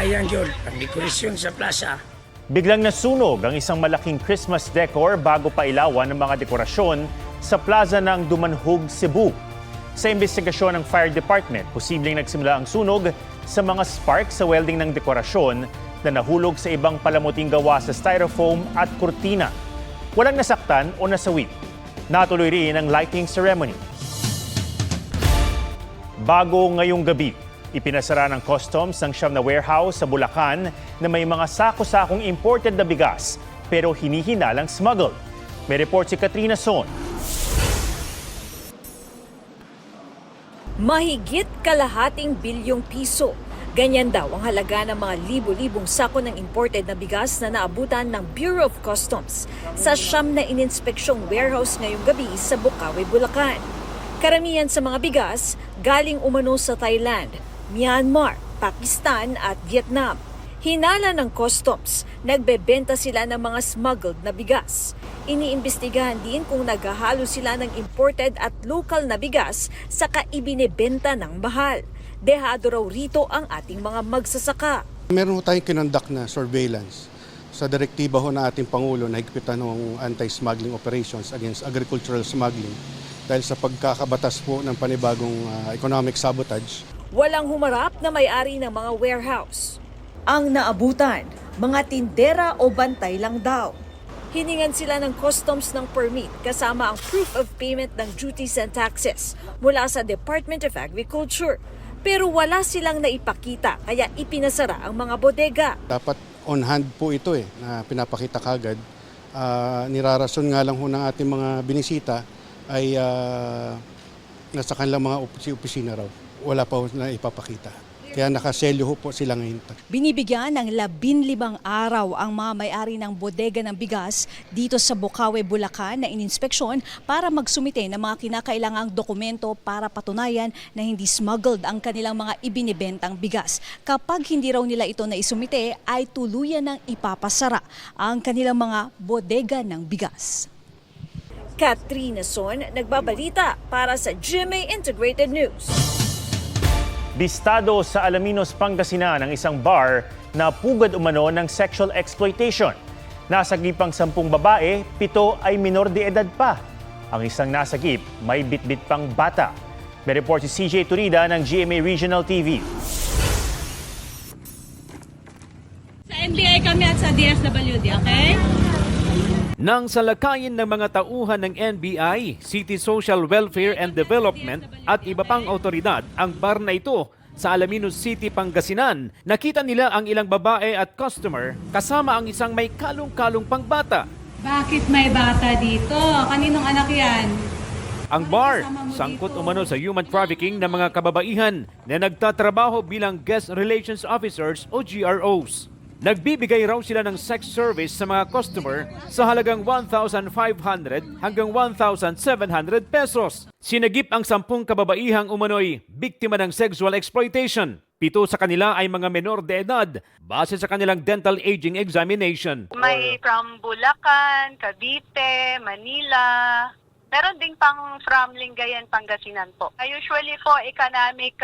sayang yun ang dekorasyon sa plaza. Biglang nasunog ang isang malaking Christmas decor bago pa ilawan ng mga dekorasyon sa plaza ng Dumanhog, Cebu. Sa investigasyon ng Fire Department, posibleng nagsimula ang sunog sa mga spark sa welding ng dekorasyon na nahulog sa ibang palamuting gawa sa styrofoam at kurtina. Walang nasaktan o nasawi. Natuloy rin ang lighting ceremony. Bago ngayong gabi, ipinasara ng customs ng siyam na warehouse sa Bulacan na may mga sako-sakong imported na bigas pero hinihinalang smuggled. May report si Katrina Son. Mahigit kalahating bilyong piso. Ganyan daw ang halaga ng mga libo-libong sako ng imported na bigas na naabutan ng Bureau of Customs sa siyam na ininspeksyong warehouse ngayong gabi sa Bukawi, Bulacan. Karamihan sa mga bigas galing umano sa Thailand, Myanmar, Pakistan at Vietnam. Hinala ng customs, nagbebenta sila ng mga smuggled na bigas. Iniimbestigahan din kung naghahalo sila ng imported at local na bigas saka ibinebenta ng mahal. Dehado raw rito ang ating mga magsasaka. Meron tayong kinonduct na surveillance sa direktiba ho na ating Pangulo na higpitan ng anti-smuggling operations against agricultural smuggling dahil sa pagkakabatas po ng panibagong economic sabotage. Walang humarap na may-ari ng mga warehouse. Ang naabutan, mga tindera o bantay lang daw. Hiningan sila ng customs ng permit kasama ang proof of payment ng duties and taxes mula sa Department of Agriculture. Pero wala silang naipakita kaya ipinasara ang mga bodega. Dapat on hand po ito na pinapakita kagad. Nirarason nga lang ho ng ating mga binisita ay nasa kanilang mga opisina raw. Wala pa ho na ipapakita. Kaya nakaselyo ho po sila ngayon. Binibigyan ng 15 araw ang mga may-ari ng bodega ng bigas dito sa Bukawi, Bulacan na ininspeksyon para magsumite ng mga kinakailangang dokumento para patunayan na hindi smuggled ang kanilang mga ibinibentang bigas. Kapag hindi raw nila ito na isumite ay tuluyan ng ipapasara ang kanilang mga bodega ng bigas. Katrina Son, nagbabalita para sa GMA Integrated News. Bistado sa Alaminos, Pangasinan ang isang bar na pugad umano ng sexual exploitation. Nasagipang 10 babae, 7 ay minor de edad pa. Ang isang nasagip may bitbit pang bata. May report si CJ Turida ng GMA Regional TV. Sa NBI kami at sa DSWD, okay? Nang salakayin ng mga tauhan ng NBI, City Social Welfare and Development at iba pang otoridad ang bar na ito sa Alaminos City, Pangasinan, nakita nila ang ilang babae at customer kasama ang isang may kalong-kalong pangbata. Bakit may bata dito? Kaninong anak yan? Ang bar, sangkot umano sa human trafficking ng mga kababaihan na nagtatrabaho bilang guest relations officers o GROs. Nagbibigay raw sila ng sex service sa mga customer sa halagang 1,500 hanggang 1,700 pesos. Sinagip ang 10 kababaihang umano'y biktima ng sexual exploitation. 7 sa kanila ay mga menor de edad base sa kanilang dental aging examination. May from Bulacan, Cavite, Manila. Meron ding pang from Lingayen, Pangasinan po. Usually po, economic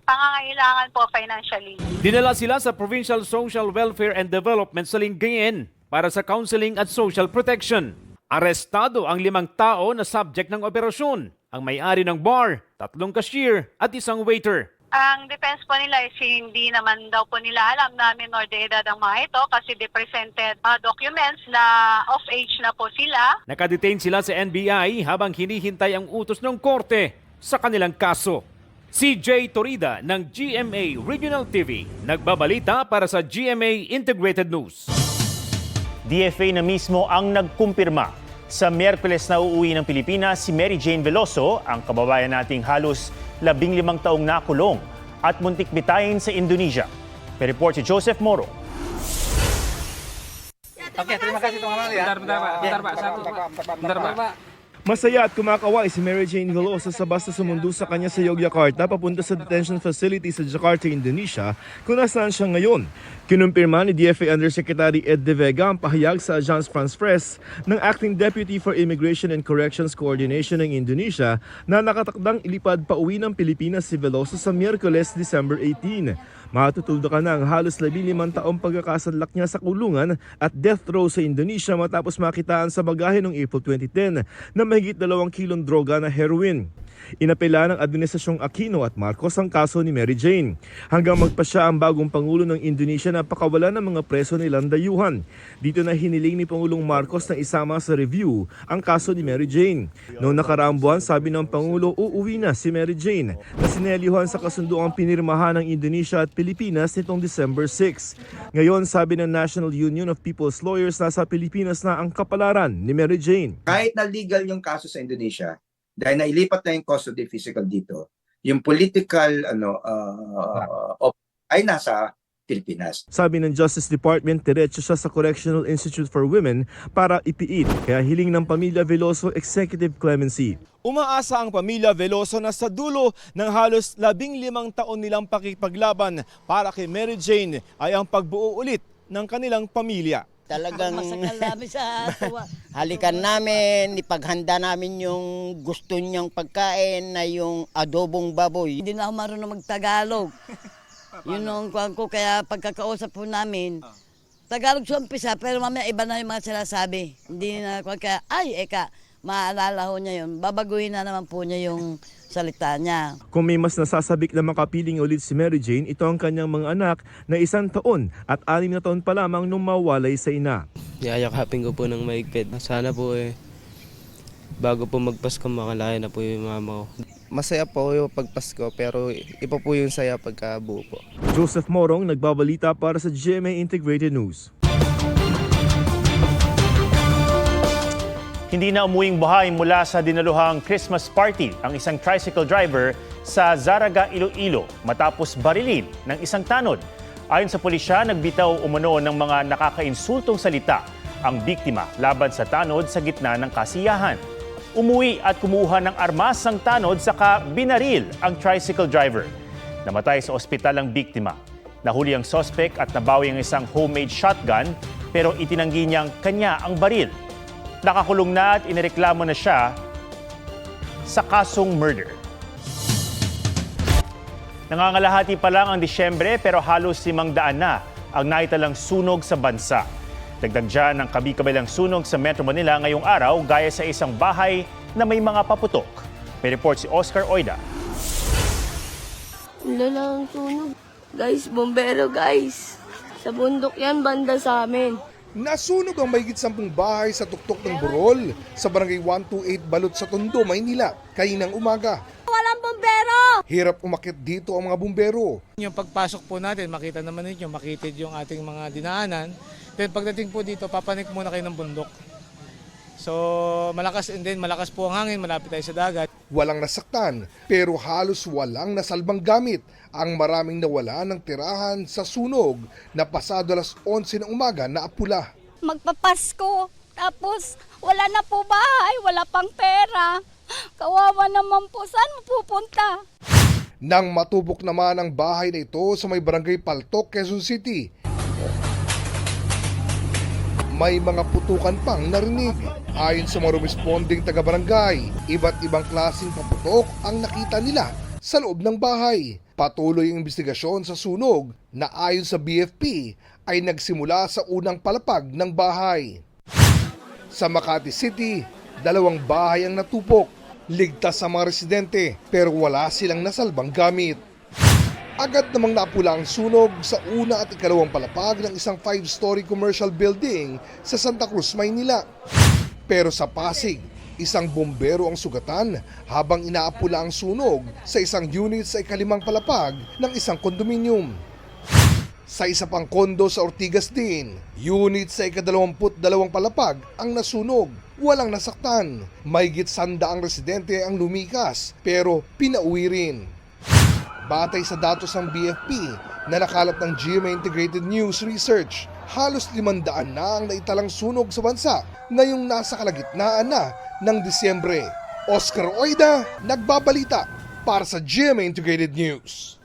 pangangailangan po financially. Dinala sila sa Provincial Social Welfare and Development sa Lingayen para sa counseling at social protection. Arestado ang 5 tao na subject ng operasyon. Ang may-ari ng bar, 3 cashier at 1 waiter. Ang defense po nila is hindi naman daw po nila alam na minor de edad ang mga ito kasi they presented documents na off-age na po sila. Nakadetain sila sa NBI habang hinihintay ang utos ng korte sa kanilang kaso. CJ Torida ng GMA Regional TV, nagbabalita para sa GMA Integrated News. DFA na mismo ang nagkumpirma. Sa Miyerkules na uuwi ng Pilipinas si Mary Jane Veloso, ang kababayan nating halos 15 taong nakulong at muntik bitayin sa Indonesia. May report si Joseph Moro. Oke, terima kasih teman-teman ya. Bentar Pak. Bentar Pak. Masaya at kumakaway si Mary Jane Veloso sa basta sumundo sa kanya sa Yogyakarta papunta sa detention facility sa Jakarta, Indonesia kung nasaan siya ngayon. Kinumpirma ni DFA Undersecretary Ed De Vega ang pahayag sa Agence France Presse ng Acting Deputy for Immigration and Corrections Coordination ng Indonesia na nakatakdang ilipad pa uwi ng Pilipinas si Veloso sa Miyerkules, December 18. Matutuldukan na ang halos 15 taong pagkakasadlak niya sa kulungan at death row sa Indonesia matapos makitaan sa bagahe noong April 2010 na mahigit 2 kilong droga na heroin. Inapela ng Administrasyong Aquino at Marcos ang kaso ni Mary Jane hanggang magpasya ang bagong Pangulo ng Indonesia na pakawalan ng mga preso nilang dayuhan. Dito na hiniling ni Pangulong Marcos na isama sa review ang kaso ni Mary Jane. Noong nakaraang buwan, sabi ng Pangulo uuwi na si Mary Jane na sinelyuhan sa kasunduang pinirmahan ng Indonesia at Pilipinas nitong December 6. Ngayon, sabi ng National Union of People's Lawyers, nasa Pilipinas na ang kapalaran ni Mary Jane. Kahit na legal yung kaso sa Indonesia, dahil nailipat na yung custody physical dito, yung political ay nasa Pilipinas. Sabi ng Justice Department, diretso siya sa Correctional Institute for Women para ipiit, kaya hiling ng pamilya Veloso executive clemency. Umaasa ang pamilya Veloso na sa dulo ng halos 15 taon nilang pakikipaglaban para kay Mary Jane ay ang pagbuo ulit ng kanilang pamilya. Talagang halikan namin, ipaghanda namin yung gusto niyang pagkain na yung adobong baboy. Hindi na ako marunong magtagalog. Yun ang kuwan ko, kaya pagkakausap po namin, Tagalog sa umpisa, pero mamaya iba na yung mga sinasabi. Hindi na kuwan, kaya maalala ho niya yun. Babaguhin na naman po niya yung salita niya. Kung may mas nasasabik na makapiling ulit si Mary Jane, ito ang kanyang mga anak na 1 taon at 6 na taon pa lamang nung mawalay sa ina. Yayakapin ko po ng maigpit. Sana po bago po magpasko makalaya na po yung mama ko. Masaya po yung pagpasko pero iba po yung saya pagkabuo po. Joseph Morong, nagbabalita para sa GMA Integrated News. Hindi na umuwing buhay mula sa dinaluhang Christmas party ang isang tricycle driver sa Zaraga, Iloilo matapos barilin ng isang tanod. Ayon sa pulisya, nagbitaw umano ng mga nakakainsultong salita ang biktima laban sa tanod sa gitna ng kasiyahan. Umuwi at kumuha ng armas ang tanod saka binaril ang tricycle driver. Namatay sa ospital ang biktima. Nahuli ang suspect at nabawi ang isang homemade shotgun pero itinanggi niyang kanya ang baril. Nakakulong na at inireklamo na siya sa kasong murder. Nangangalahati pa lang ang Disyembre pero halos 500 na ang naitalang sunog sa bansa. Dagdag dyan ang kabi-kabilang sunog sa Metro Manila ngayong araw gaya sa isang bahay na may mga paputok. May report si Oscar Oida. Wala ang sunog. Guys, bombero guys. Sa bundok yan, banda sa amin. Nasunog ang mahigit 10 bahay sa tuktok ng Burol sa barangay 128 Balot sa Tondo, Maynila, kaninang umaga. Walang bombero! Hirap umakyat dito ang mga bumbero. Yung pagpasok po natin, makita naman ninyo, makitid yung ating mga dinaanan. Then pagdating po dito, papanik muna kayo ng bundok. So malakas po ang hangin, malapit tayo sa dagat. Walang nasaktan pero halos walang nasalbang gamit ang maraming nawala ng tirahan sa sunog na pasado alas 11 ng umaga na apula. Magpapasko, tapos wala na po bahay, wala pang pera. Kawawa naman po, saan mapupunta? Nang matubok naman ang bahay na ito sa may barangay Paltok, Quezon City, may mga putukan pang narinig. Ayon sa mga responding taga-barangay, iba't ibang klaseng paputok ang nakita nila sa loob ng bahay. Patuloy ang investigasyon sa sunog na ayon sa BFP ay nagsimula sa unang palapag ng bahay. Sa Makati City, 2 bahay ang natupok. Ligtas sa mga residente pero wala silang nasalbang gamit. Agad namang napula ang sunog sa una at ikalawang palapag ng isang 5-story commercial building sa Santa Cruz, Maynila. Pero sa Pasig, isang bombero ang sugatan habang inaapula ang sunog sa isang unit sa ikalimang palapag ng isang kondominium. Sa isa pang kondo sa Ortigas din, unit sa ika-22 palapag ang nasunog. Walang nasaktan. Mahigit 100 residente ang lumikas pero pinauwi rin. Batay sa datos ng BFP na nakalap ng GMA Integrated News Research, halos 500 na ang naitalang sunog sa bansa na yung nasa kalagitnaan na ng Disyembre. Oscar Oida, nagbabalita para sa GMA Integrated News.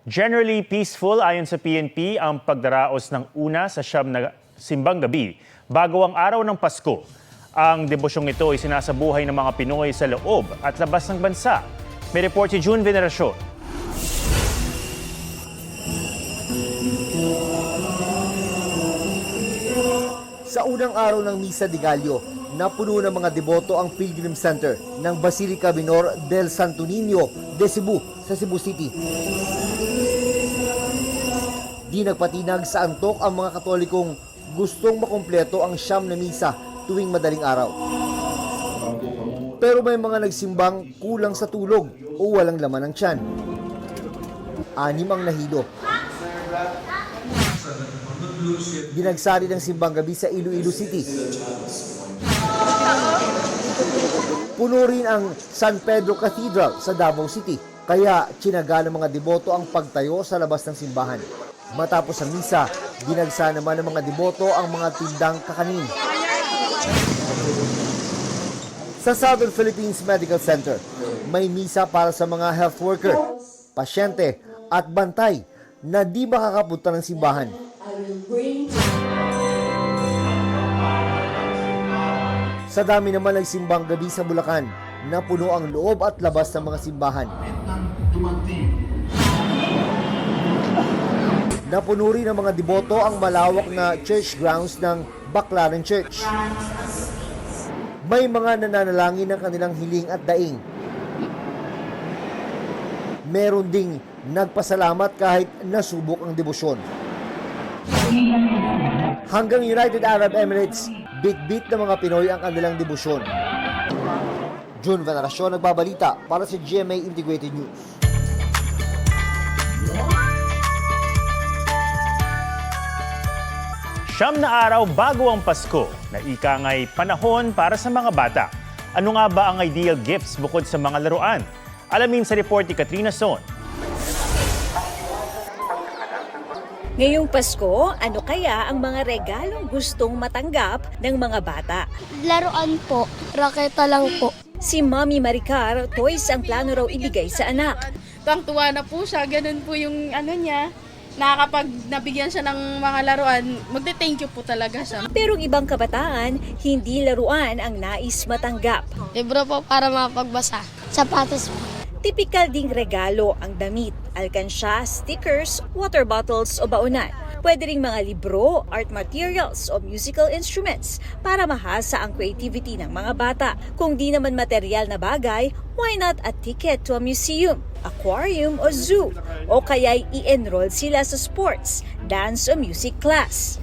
Generally peaceful ayon sa PNP ang pagdaraos ng una sa siyam na simbang gabi bago ang araw ng Pasko. Ang debosyong ito ay sinasabuhay ng mga Pinoy sa loob at labas ng bansa. May report si June Veneracion. Sa unang araw ng Misa de Gallo, napuno ng mga deboto ang Pilgrim Center ng Basilica Minor del Santo Niño de Cebu sa Cebu City. Di nagpatinag sa antok ang mga Katolikong gustong makumpleto ang siyam na misa tuwing madaling araw. Pero may mga nagsimbang kulang sa tulog o walang laman ng tiyan. 6 ang nahilo. Dinagsari ng simbang gabi sa Iloilo City. Puno rin ang San Pedro Cathedral sa Davao City, kaya tsinaga ng mga deboto ang pagtayo sa labas ng simbahan. Matapos ang misa, dinagsa naman ng mga deboto ang mga tindang kakanin. Sa Southern Philippines Medical Center, may misa para sa mga health worker, pasyente at bantay na di makakapunta ng simbahan. Sa dami naman ng simbang gabi sa Bulacan, napuno ang loob at labas ng mga simbahan. Napuno rin ng mga deboto ang malawak na church grounds ng Baclaran Church. May mga nananalangin ng kanilang hiling at daing. Meron ding nagpasalamat kahit nasubok ang debosyon. Hanggang United Arab Emirates, bit-bit ng mga Pinoy ang kanilang debosyon. June Veneracion, nagbabalita para sa GMA Integrated News. Siyam na araw bago ang Pasko, na ika nga'y panahon para sa mga bata. Ano nga ba ang ideal gifts bukod sa mga laruan? Alamin sa report ni Katrina Son. Ngayong Pasko, ano kaya ang mga regalong gustong matanggap ng mga bata? Laruan po, raketa lang po. Si Mami Maricar, toys ang plano raw ibigay sa anak. Tuwang-tuwa na po siya, ganun po yung ano niya. Nakakapag nabigyan siya ng mga laruan, magte-thank you po talaga siya. Pero ibang kabataan, hindi laruan ang nais matanggap. Libro po para mapagbasa. Sapatos po. Tipikal ding regalo ang damit, alkansya, stickers, water bottles o baonan. Pwede ring mga libro, art materials o musical instruments para mahasa ang creativity ng mga bata. Kung di naman material na bagay, why not a ticket to a museum, aquarium o zoo? O kaya'y i-enroll sila sa sports, dance o music class.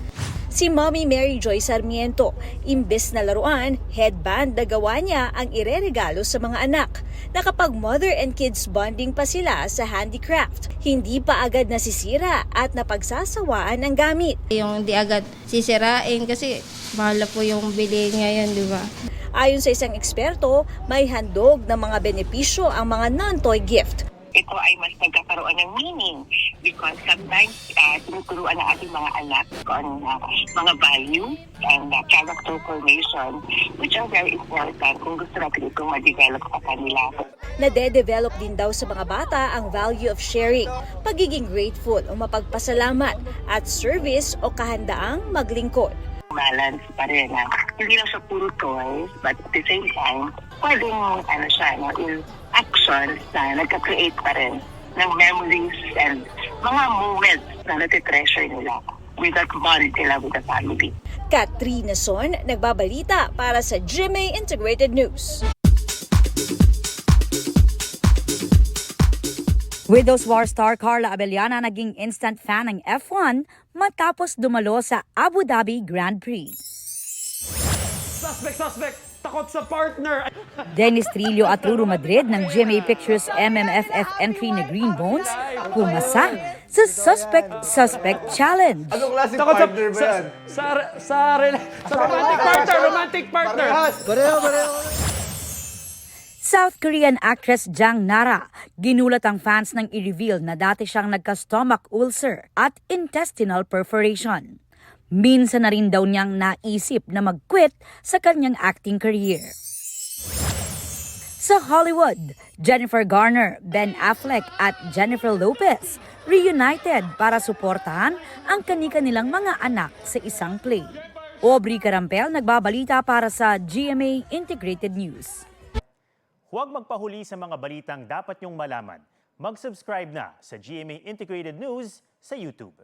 Si Mommy Mary Joy Sarmiento, imbes na laruan, headband na gawa niya ang ireregalo sa mga anak. Nakapag mother and kids bonding pa sila sa handicraft. Hindi pa agad nasisira at napagsasawaan ang gamit. Yung di agad sisirain kasi mahal po yung bili ngayon, di ba? Ayon sa isang eksperto, may handog ng mga benepisyo ang mga non-toy gift. Ito ay mas nagkakaroon ng meaning because sometimes tinuturuan ng ating mga anak on mga value and character formation which are very important kung gusto natin itong ma-develop sa kanila. Nade-develop din daw sa mga bata ang value of sharing, pagiging grateful o mapagpasalamat at service o kahandaang maglingkod. Balance pa rin na hindi lang siya puro toys but at the same time pwedeng actions na nagka-create pa rin ng memories and mga moments na natitreasure nila with that bond nila with the family. Katrina Son, nagbabalita para sa GMA Integrated News. Widows War star Carla Abellana naging instant fan ng F1 matapos dumalo sa Abu Dhabi Grand Prix. Suspect! Takot sa partner! Dennis Trillo at Ruru Madrid ng GMA Pictures MMFF entry na Green Bones pumasa sa Suspect Challenge. Anong klaseng partner ba yan? Sa romantic partner! Pareho! South Korean actress Jang Nara, ginulat ang fans nang i-reveal na dati siyang nagka-stomach ulcer at intestinal perforation. Minsan na rin daw niyang naisip na mag-quit sa kanyang acting career. Sa Hollywood, Jennifer Garner, Ben Affleck at Jennifer Lopez reunited para suportahan ang kani-kanilang mga anak sa isang play. Aubrey Carampel nagbabalita para sa GMA Integrated News. Huwag magpahuli sa mga balitang dapat niyong malaman. Mag-subscribe na sa GMA Integrated News sa YouTube.